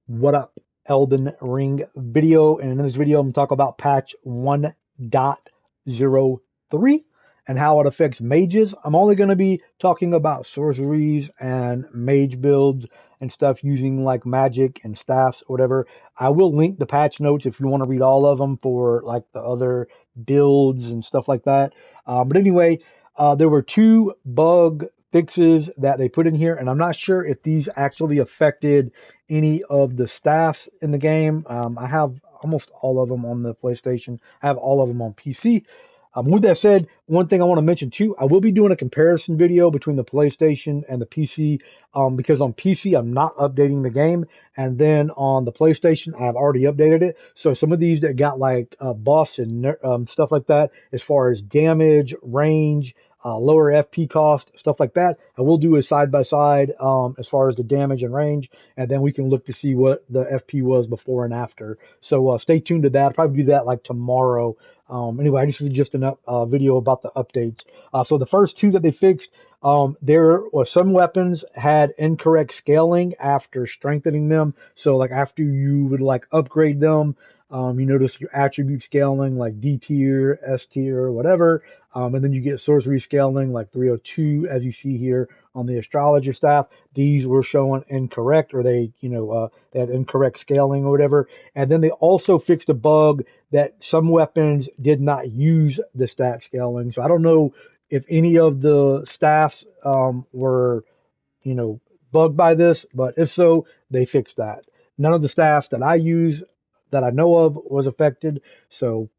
What up? Elden Ring video, and in this video I'm talking about patch 1.03 and how it affects mages. I'm only going to be talking about sorceries and mage builds and stuff using like magic and staffs or whatever. I will link the patch notes if you want to read all of them for like the other builds and stuff like that. But anyway, there were two bug fixes that they put in here, and I'm not sure if these actually affected any of the staffs in the game. I have almost all of them on the PlayStation. I have all of them on PC. With that said, one thing I want to mention too, I will be doing a comparison video between the PlayStation and the PC, because on PC I'm not updating the game, and then on the PlayStation I've already updated it. So some of these that got like buffs and stuff like that, as far as damage, range, lower FP cost, stuff like that. I will do a side by side as far as the damage and range, and then we can look to see what the FP was before and after. So stay tuned to that. I'll probably do that like tomorrow. Anyway, I just did just a video about the updates. So the first two that they fixed, there was some weapons had incorrect scaling after strengthening them. So like after you would like upgrade them, you notice your attribute scaling like D tier, S tier, whatever. And then you get sorcery scaling like 302, as you see here on the astrologer staff. These were showing incorrect, or they had incorrect scaling or whatever. And then they also fixed a bug that some weapons did not use the stat scaling. So I don't know if any of the staffs were, bugged by this, but if so, they fixed that. None of the staffs that I use that I know of was affected. So,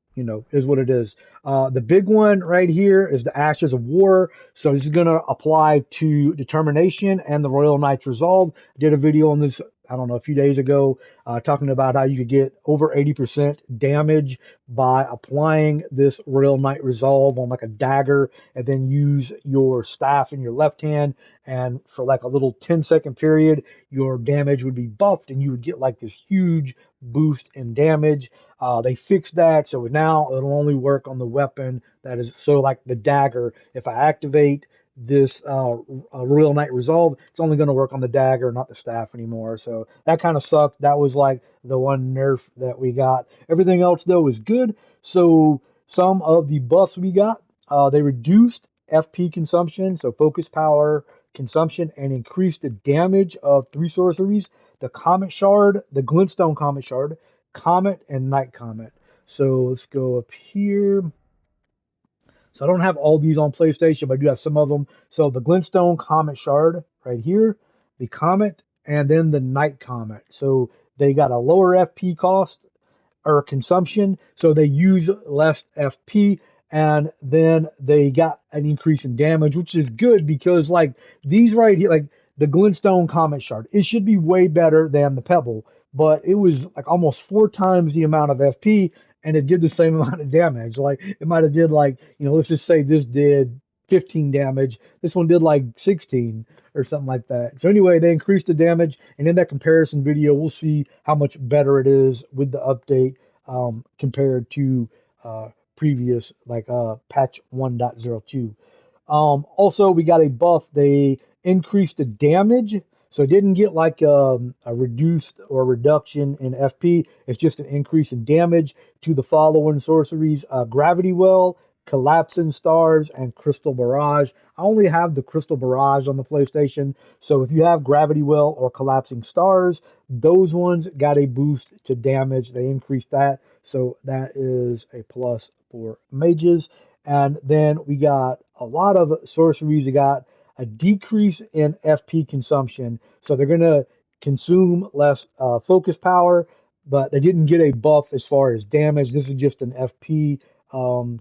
is what it is. The big one right here is the Ashes of War. So this is going to apply to Determination and the Royal Knight's Resolve. I did a video on this, I don't know, a few days ago, talking about how you could get over 80% damage by applying this Royal Knight Resolve on like a dagger, and then use your staff in your left hand. And for like a little 10-second period, your damage would be buffed and you would get like this huge boost in damage. They fixed that, so now it'll only work on the weapon that is, so like the dagger. If I activate this Royal Knight Resolve, it's only going to work on the dagger, not the staff anymore. So that kind of sucked. That was like the one nerf that we got. Everything else though is good. So some of the buffs we got, they reduced FP consumption, so focus power consumption, and increased the damage of three sorceries: the Comet Shard, the Glintstone Comet Shard, Comet, and Night Comet. So let's go up here. So I don't have all these on PlayStation, but I do have some of them. So the Glintstone Comet Shard right here, the Comet, and then the Night Comet. So they got a lower FP cost or consumption, so they use less FP, and then they got an increase in damage, which is good because like these right here, like the Glintstone Comet Shard, it should be way better than the Pebble, but it was like almost 4 times the amount of FP, and it did the same amount of damage. Like it might have did like, let's just say this did 15 damage. This one did like 16 or something like that. So anyway, they increased the damage, and in that comparison video, we'll see how much better it is with the update compared to previous like patch 1.02. Also, we got a buff. They increased the damage, so it didn't get like a reduced or reduction in FP. It's just an increase in damage to the following sorceries: Gravity Well, Collapsing Stars, and Crystal Barrage. I only have the Crystal Barrage on the PlayStation, so if you have Gravity Well or Collapsing Stars, those ones got a boost to damage. They increased that, so that is a plus for mages. And then we got a lot of sorceries that got a decrease in FP consumption, so they're going to consume less focus power, but they didn't get a buff as far as damage. This is just an FP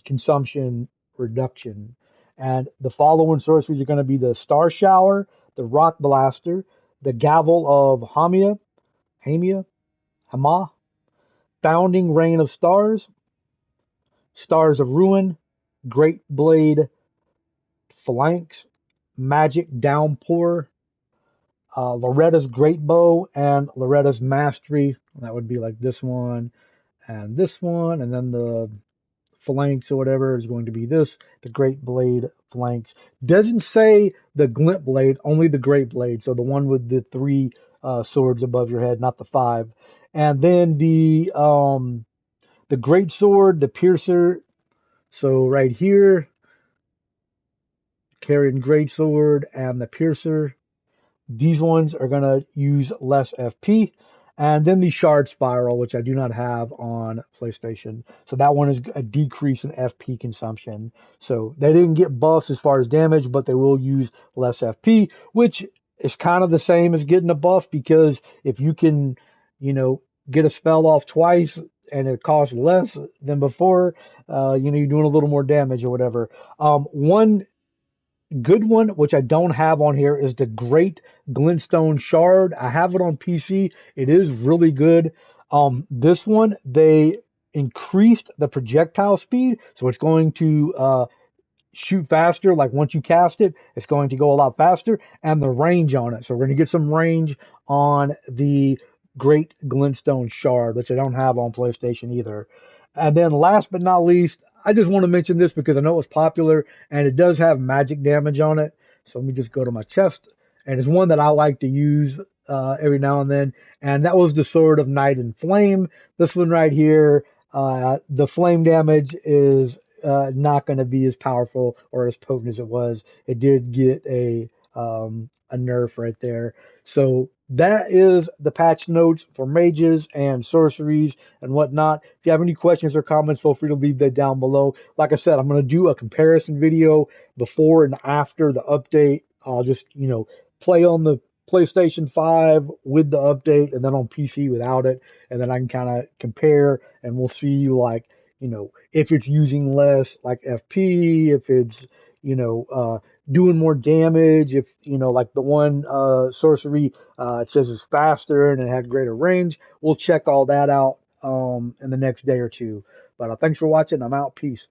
consumption reduction. And the following sorceries are going to be the Star Shower, the Rock Blaster, the Gavel of Hama, Bounding Rain of Stars, Stars of Ruin, Great Blade Phalanx, Magic Downpour, Loretta's Great Bow, and Loretta's Mastery. That would be like this one, and then the Phalanx or whatever is going to be this, the Great Blade Phalanx. Doesn't say the Glint Blade, only the Great Blade. So the one with the three swords above your head, not the 5. And then the great sword, the piercer. So right here, carrying great sword and the piercer. These ones are going to use less FP. And then the shard spiral, which I do not have on PlayStation. So that one is a decrease in FP consumption. So they didn't get buffs as far as damage, but they will use less FP, which is kind of the same as getting a buff, because if you can, get a spell off twice and it costs less than before, you're doing a little more damage or whatever. One good one, which I don't have on here, is the Great Glintstone Shard. I have it on PC. It is really good. This one, they increased the projectile speed, so it's going to shoot faster. Like once you cast it, it's going to go a lot faster, and the range on it. So we're going to get some range on the Great Glintstone Shard, which I don't have on PlayStation either. And then last but not least, I just want to mention this because I know it's popular and it does have magic damage on it. So let me just go to my chest. And it's one that I like to use every now and then. And that was the Sword of Night and Flame. This one right here, the flame damage is not going to be as powerful or as potent as it was. It did get a nerf right there. So that is the patch notes for mages and sorceries and whatnot. If you have any questions or comments, feel free to leave that down below. Like I said, I'm going to do a comparison video before and after the update. I'll just, play on the PlayStation 5 with the update and then on PC without it. And then I can kind of compare, and we'll see like, if it's using less like FP, if it's, doing more damage, if, like the one sorcery, it says it's faster and it had greater range. We'll check all that out in the next day or two. But thanks for watching. I'm out. Peace.